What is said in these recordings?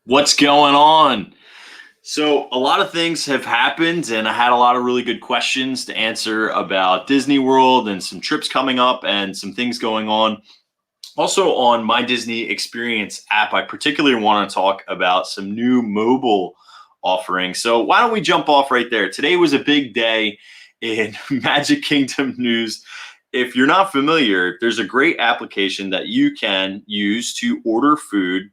What's going on? So, a lot of things have happened, and I had a lot of really good questions to answer about Disney World and some trips coming up and some things going on. Also, on my Disney Experience app, I particularly want to talk about some new mobile offerings. So, why don't we jump off right there? Today was a big day in Magic Kingdom news. If you're not familiar, there's a great application that you can use to order food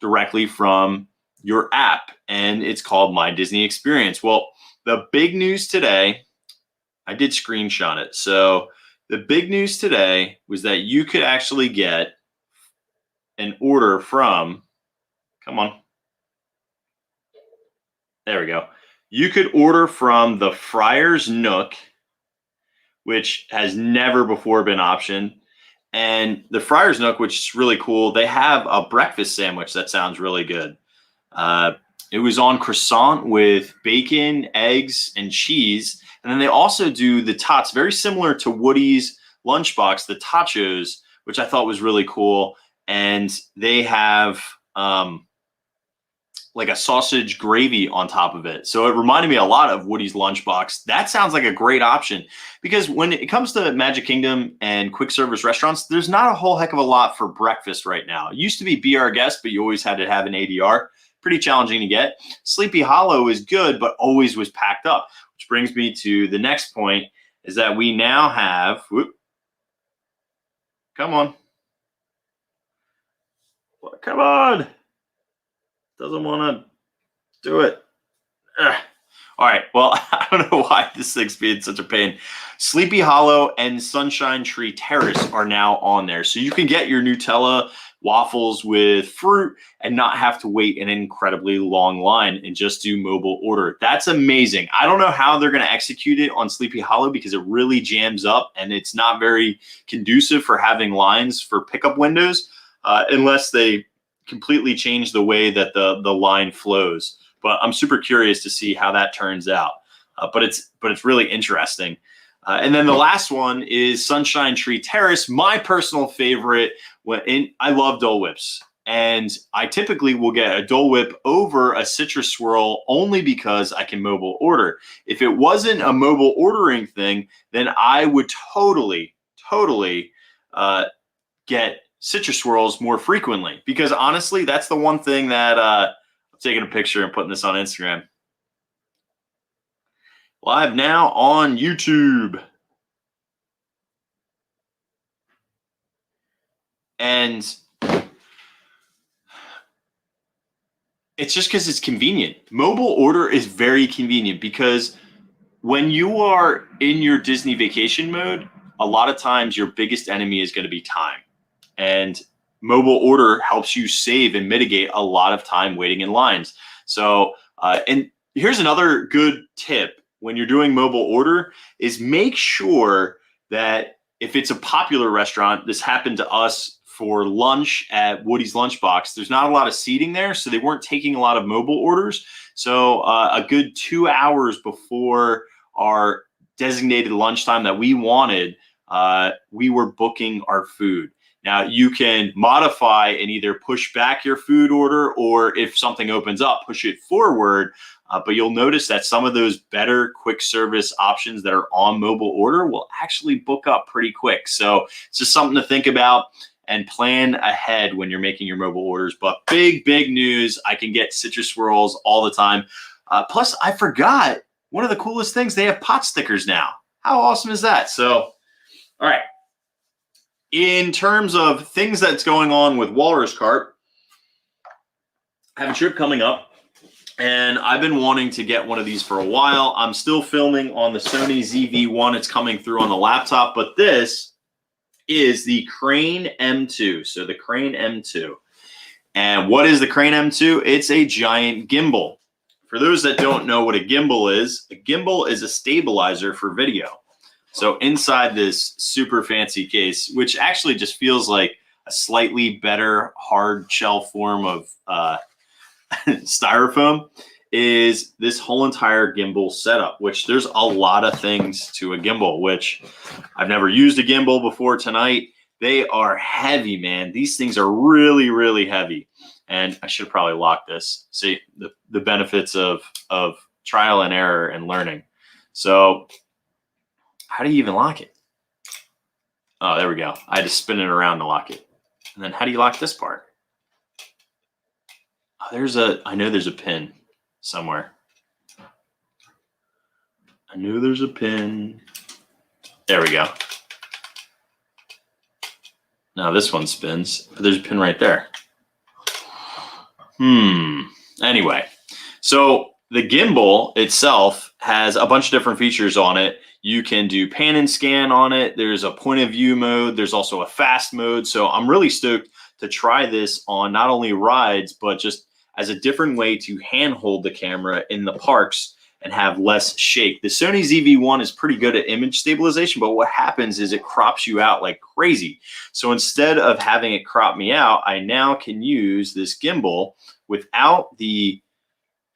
directly from your app, and it's called My Disney Experience. Well, the big news today, I did screenshot it. So the big news today was that you could actually get an order from, come on, there we go. You could order from the Friar's Nook, which has never before been optioned. And the Friar's Nook, which is really cool, they have a breakfast sandwich that sounds really good. Uh, it was on croissant with bacon, eggs, and cheese. And then they also do the tots, very similar to Woody's lunchbox, the tachos, which I thought was really cool. And they have like a sausage gravy on top of it. So it reminded me a lot of Woody's lunchbox. That sounds like a great option because when it comes to Magic Kingdom and quick service restaurants, there's not a whole heck of a lot for breakfast right now. It used to be Our Guest, but you always had to have an ADR. Pretty challenging to get. Sleepy Hollow is good, but always was packed up, which brings me to the next point is that we now have, come on. Come on. Doesn't want to do it. Ugh. All right. Well, I don't know why this thing's being such a pain. Sleepy Hollow and Sunshine Tree Terrace are now on there. So you can get your Nutella waffles with fruit and not have to wait an incredibly long line and just do mobile order. That's amazing. I don't know how they're going to execute it on Sleepy Hollow because it really jams up and it's not very conducive for having lines for pickup windows unless they completely change the way that the line flows. But I'm super curious to see how that turns out. But it's really interesting. And then the last one is Sunshine Tree Terrace, my personal favorite. I love Dole Whips, and I typically will get a Dole Whip over a citrus swirl only because I can mobile order. If it wasn't a mobile ordering thing, then I would totally get citrus swirls more frequently because honestly, that's the one thing that I'm taking a picture and putting this on Instagram. Live now on YouTube. And it's just because it's convenient. Mobile order is very convenient because when you are in your Disney vacation mode, a lot of times your biggest enemy is going to be time. And mobile order helps you save and mitigate a lot of time waiting in lines. So, and here's another good tip when you're doing mobile order is make sure that if it's a popular restaurant, this happened to us for lunch at Woody's Lunchbox, there's not a lot of seating there, so they weren't taking a lot of mobile orders. So a good 2 hours before our designated lunchtime that we wanted, we were booking our food. Now you can modify and either push back your food order or if something opens up, push it forward. But you'll notice that some of those better quick service options that are on mobile order will actually book up pretty quick. So it's just something to think about and plan ahead when you're making your mobile orders. But big news, I can get citrus swirls all the time. Plus, I forgot one of the coolest things, they have pot stickers now. How awesome is that? So, all right. In terms of things that's going on with Walrus Cart, I have a trip coming up, and I've been wanting to get one of these for a while. I'm still filming on the Sony ZV-1. It's coming through on the laptop, but this is the Crane M2. So the Crane M2. And what is the Crane M2? It's a giant gimbal. For those that don't know what a gimbal is a stabilizer for video. So inside this super fancy case, which actually just feels like a slightly better hard shell form of styrofoam, is this whole entire gimbal setup, which there's a lot of things to a gimbal, which I've never used a gimbal before tonight. They are heavy, man. These things are really heavy. And I should probably lock this. See the benefits of trial and error and learning. So how do you even lock it? Oh, there we go. I had to spin it around to lock it. And then how do you lock this part? Oh, I know there's a pin somewhere. I knew there's a pin. There we go. Now this one spins, but there's a pin right there. Anyway, so the gimbal itself has a bunch of different features on it. You can do pan and scan on it. There's a point of view mode. There's also a fast mode. So I'm really stoked to try this on not only rides, but just as a different way to handhold the camera in the parks and have less shake. The Sony ZV-1 is pretty good at image stabilization, but what happens is it crops you out like crazy. So instead of having it crop me out, I now can use this gimbal without the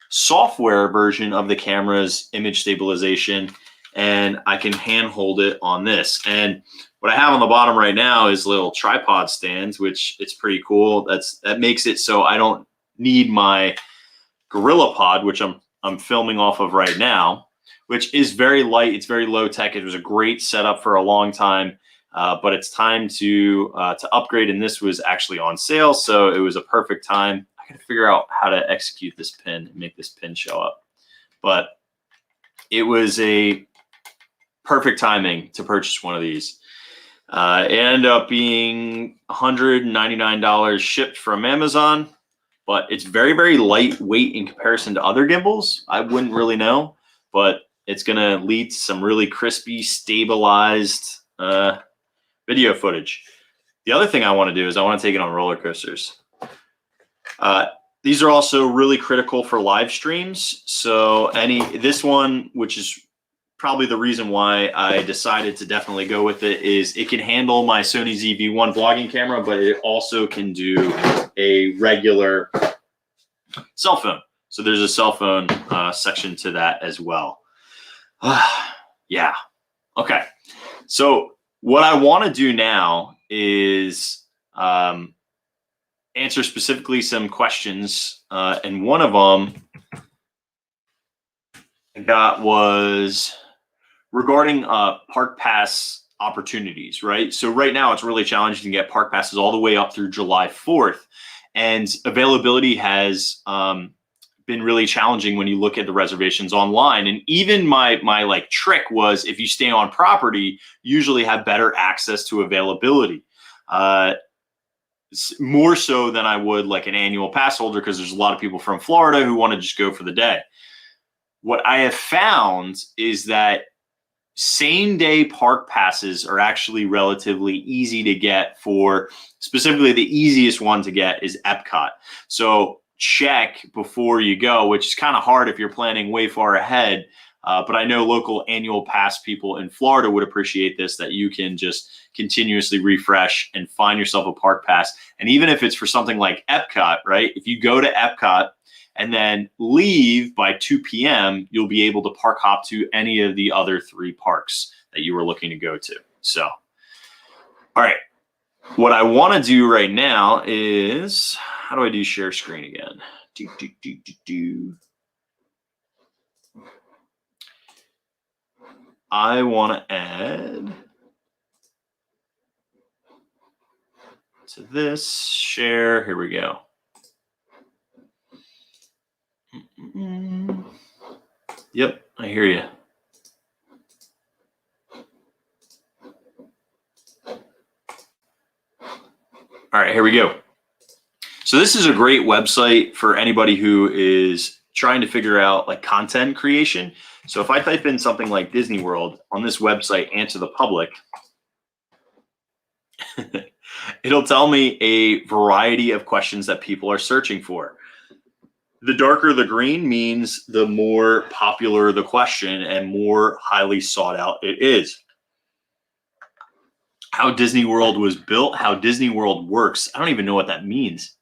software version of the camera's image stabilization, and I can handhold it on this. And what I have on the bottom right now is little tripod stands, which it's pretty cool. That makes it so I don't need my Gorilla Pod, which I'm filming off of right now, which is very light. It's very low tech. It was a great setup for a long time, but it's time to upgrade. And this was actually on sale, so it was a perfect time. I got to figure out how to execute this pin and make this pin show up, but it was a perfect timing to purchase one of these. It ended up being $199 shipped from Amazon. But it's very, very lightweight in comparison to other gimbals. I wouldn't really know, but it's going to lead to some really crispy, stabilized video footage. The other thing I want to do is I want to take it on roller coasters. These are also really critical for live streams. So this one, which is probably the reason why I decided to definitely go with it, is it can handle my Sony ZV-1 vlogging camera, but it also can do a regular cell phone. So there's a cell phone section to that as well. Yeah. Okay. So what I want to do now is answer specifically some questions. And one of them I got was regarding park pass opportunities, right? So right now it's really challenging to get park passes all the way up through July 4th. And availability has been really challenging when you look at the reservations online. And even my like trick was, if you stay on property, usually have better access to availability. More so than I would like an annual pass holder, because there's a lot of people from Florida who want to just go for the day. What I have found is that same day park passes are actually relatively easy to get. For specifically, the easiest one to get is Epcot. So check before you go, which is kind of hard if you're planning way far ahead. But I know local annual pass people in Florida would appreciate this, that you can just continuously refresh and find yourself a park pass. And even if it's for something like Epcot, right? If you go to Epcot and then leave by 2 p.m., you'll be able to park hop to any of the other 3 parks that you were looking to go to. So, all right. What I want to do right now is, how do I do share screen again? I want to add to this share. Here we go. Yep, I hear you. All right, here we go. So this is a great website for anybody who is trying to figure out like content creation. So if I type in something like Disney World on this website, answer the public, it'll tell me a variety of questions that people are searching for. The darker the green means the more popular the question and more highly sought out it is. How Disney World was built, how Disney World works. I don't even know what that means.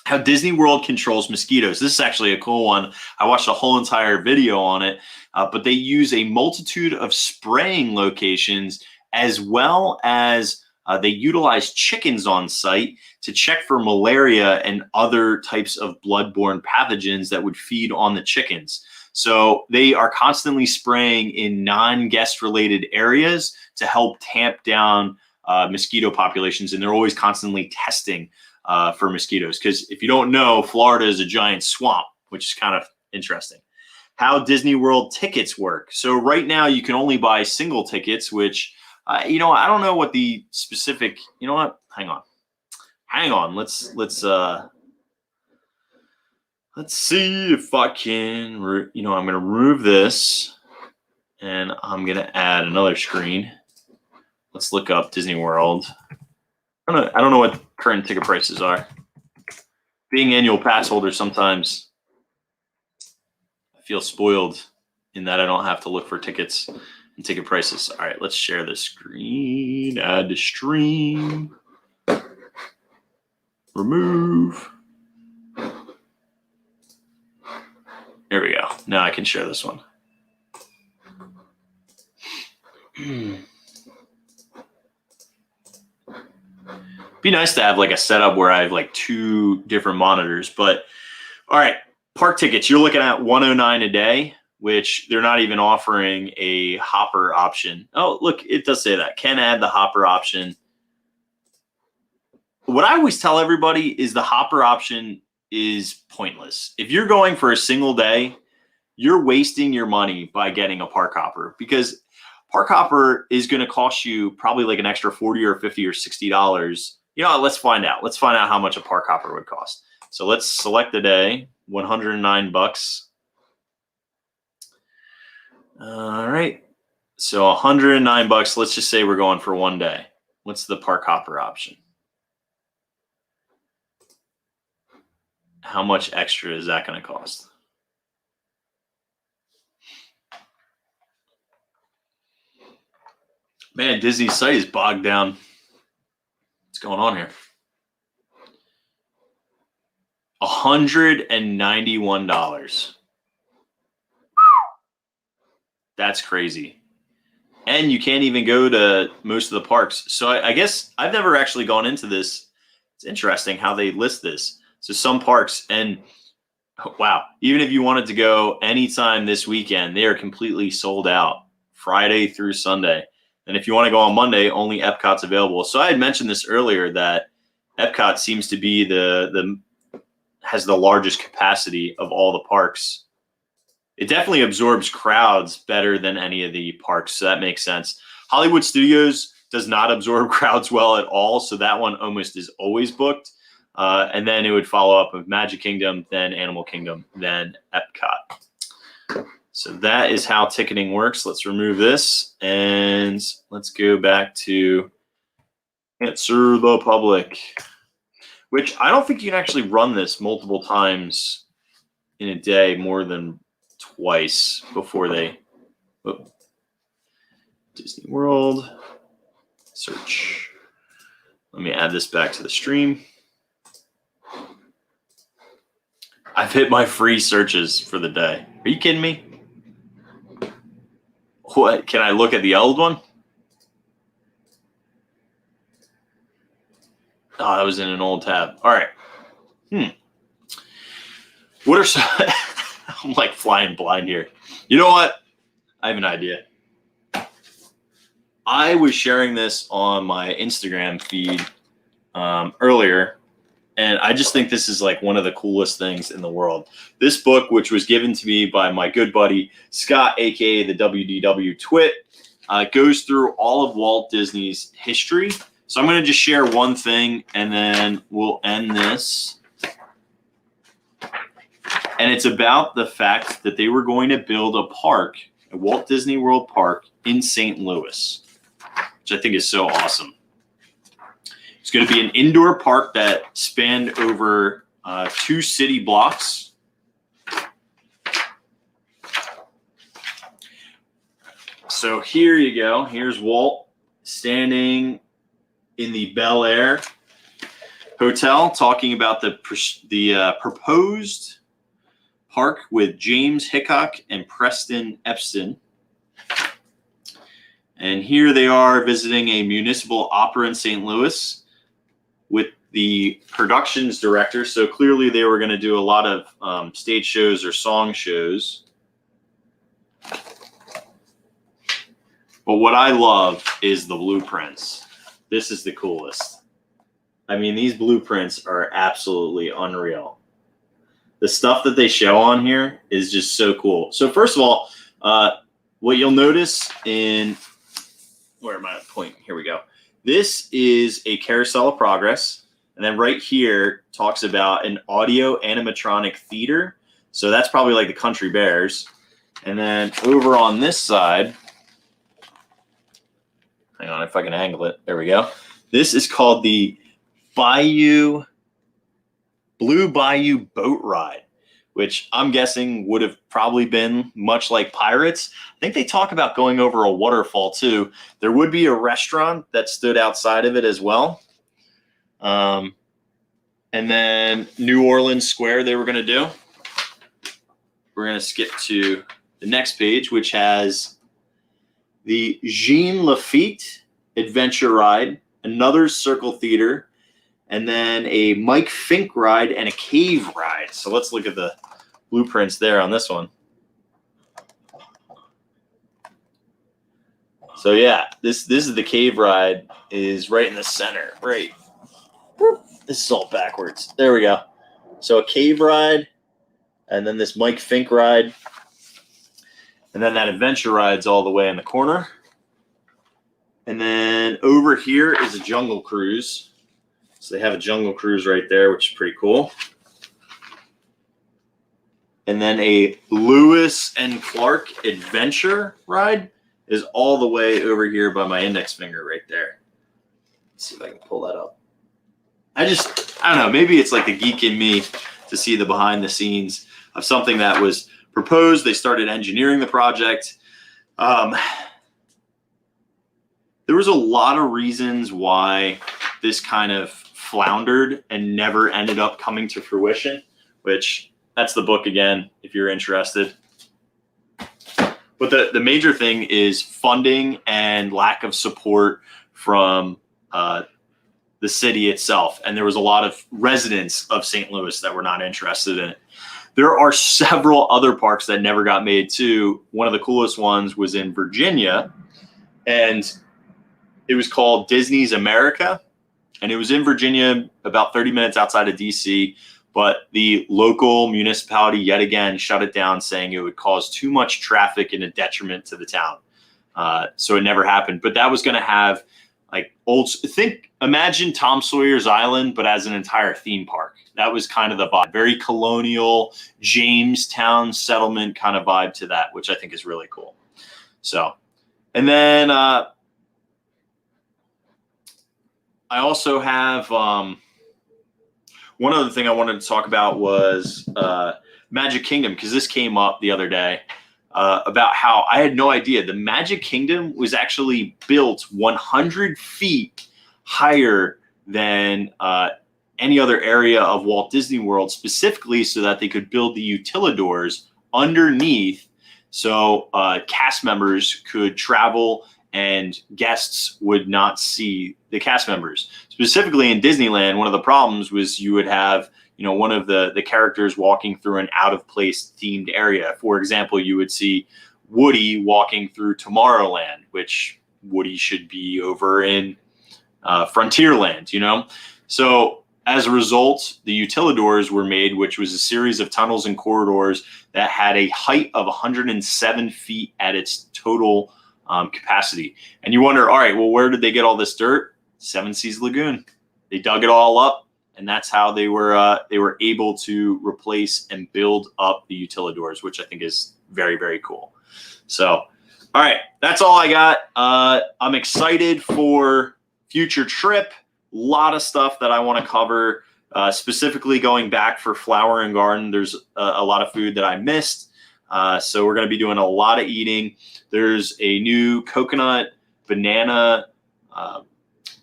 How Disney World controls mosquitoes. This is actually a cool one. I watched a whole entire video on it, but they use a multitude of spraying locations as well as They utilize chickens on site to check for malaria and other types of bloodborne pathogens that would feed on the chickens. So they are constantly spraying in non-guest related areas to help tamp down mosquito populations. And they're always constantly testing for mosquitoes. Because if you don't know, Florida is a giant swamp, which is kind of interesting. How Disney World tickets work. So right now you can only buy single tickets, which, I don't know what the specific, you know what? Hang on. Let's see if I can, I'm going to remove this and I'm going to add another screen. Let's look up Disney World. I don't know what current ticket prices are. Being annual pass holder, sometimes I feel spoiled in that I don't have to look for tickets and ticket prices. All right, let's share this screen, add to stream, remove. There we go. Now I can share this one. Be nice to have like a setup where I have like 2 different monitors, but all right, park tickets, you're looking at $109 a day, which they're not even offering a hopper option. Oh, look, it does say that. Can add the hopper option. What I always tell everybody is the hopper option is pointless. If you're going for a single day, you're wasting your money by getting a park hopper, because park hopper is going to cost you probably like an extra $40 or $50 or $60. Let's find out. Let's find out how much a park hopper would cost. So let's select the day, $109. All right. So $109. Let's just say we're going for one day. What's the park hopper option? How much extra is that going to cost? Man, Disney's site is bogged down. What's going on here? $191. That's crazy. And you can't even go to most of the parks. So I guess I've never actually gone into this. It's interesting how they list this. So some parks, and wow, even if you wanted to go anytime this weekend, they are completely sold out Friday through Sunday. And if you want to go on Monday, only Epcot's available. So I had mentioned this earlier that Epcot seems to be has the largest capacity of all the parks. It definitely absorbs crowds better than any of the parks, so that makes sense. Hollywood Studios does not absorb crowds well at all, so that one almost is always booked. And then it would follow up with Magic Kingdom, then Animal Kingdom, then Epcot. So that is how ticketing works. Let's remove this and let's go back to answer the public, which I don't think you can actually run this multiple times in a day, more than twice before they, Disney World, search. Let me add this back to the stream. I've hit my free searches for the day. Are you kidding me? What? Can I look at the old one? Oh, that was in an old tab. All right. What are some... I'm like flying blind here. You know what? I have an idea. I was sharing this on my Instagram feed earlier, and I just think this is like one of the coolest things in the world. This book, which was given to me by my good buddy Scott, aka the WDW Twit, goes through all of Walt Disney's history. So I'm going to just share one thing, and then we'll end this. And it's about the fact that they were going to build a park, a Walt Disney World park in St. Louis, which I think is so awesome. It's going to be an indoor park that spanned over 2 city blocks. So here you go. Here's Walt standing in the Bel Air Hotel talking about the proposed park with James Hickok and Preston Epstein. And here they are visiting a municipal opera in St. Louis with the productions director. So clearly they were going to do a lot of stage shows or song shows. But what I love is the blueprints. This is the coolest. I mean, these blueprints are absolutely unreal. The stuff that they show on here is just so cool. So first of all, what you'll notice in, where am I pointing? Here we go. This is a carousel of progress. And then right here talks about an audio animatronic theater. So that's probably like the Country Bears. And then over on this side, hang on if I can angle it. There we go. This is called the Blue Bayou Boat Ride, which I'm guessing would have probably been much like Pirates. I think they talk about going over a waterfall too. There would be a restaurant that stood outside of it as well. And then New Orleans Square they were going to do. We're going to skip to the next page, which has the Jean Lafitte Adventure Ride, another Circle Theater, and then a Mike Fink ride and a cave ride. So let's look at the blueprints there on this one. So yeah, this is the cave ride, is right in the center, right. This is all backwards. There we go. So a cave ride, and then this Mike Fink ride, and then that adventure ride's all the way in the corner. And then over here is a Jungle Cruise. So they have a Jungle Cruise right there, which is pretty cool. And then a Lewis and Clark Adventure ride is all the way over here by my index finger right there. Let's see if I can pull that up. I don't know, maybe it's like the geek in me to see the behind the scenes of something that was proposed. They started engineering the project. There was a lot of reasons why this kind of floundered and never ended up coming to fruition, which that's the book again, if you're interested. But the major thing is funding and lack of support from the city itself. And there was a lot of residents of St. Louis that were not interested in it. There are several other parks that never got made too. One of the coolest ones was in Virginia, and it was called Disney's America. And it was in Virginia, about 30 minutes outside of DC. But the local municipality yet again shut it down, saying it would cause too much traffic and a detriment to the town. So it never happened. But that was going to have like imagine Tom Sawyer's Island, but as an entire theme park. That was kind of the vibe, very colonial Jamestown settlement kind of vibe to that, which I think is really cool. So, and then I also have one other thing I wanted to talk about was Magic Kingdom, because this came up the other day. About how I had no idea the Magic Kingdom was actually built 100 feet higher than any other area of Walt Disney World, specifically so that they could build the utilidors underneath, so cast members could travel and guests would not see the cast members. Specifically in Disneyland, one of the problems was you would have one of the characters walking through an out of place themed area. For example, you would see Woody walking through Tomorrowland, which Woody should be over in Frontierland, So as a result, the utilidors were made, which was a series of tunnels and corridors that had a height of 107 feet at its total capacity. And you wonder, all right, well, where did they get all this dirt? Seven Seas Lagoon. They dug it all up. And that's how they were able to replace and build up the utilidors, which I think is very, very cool. So, all right, that's all I got. I'm excited for future trip. A lot of stuff that I want to cover, specifically going back for Flower and Garden. There's a lot of food that I missed. So we're going to be doing a lot of eating. There's a new coconut banana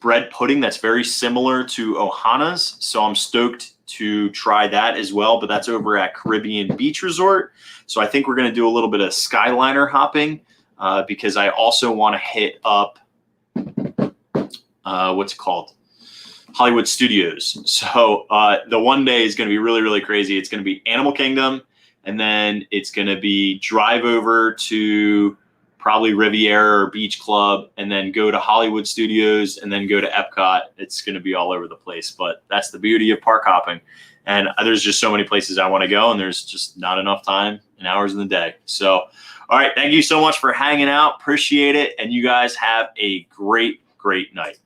bread pudding that's very similar to Ohana's. So I'm stoked to try that as well, but that's over at Caribbean Beach Resort. So I think we're going to do a little bit of Skyliner hopping because I also want to hit up what's it called? Hollywood Studios. So the one day is going to be really, really crazy. It's going to be Animal Kingdom, and then it's going to be drive over to probably Riviera or Beach Club, and then go to Hollywood Studios, and then go to Epcot. It's going to be all over the place, but that's the beauty of park hopping. And there's just so many places I want to go, and there's just not enough time and hours in the day. So, all right, thank you so much for hanging out. Appreciate it. And you guys have a great, great night.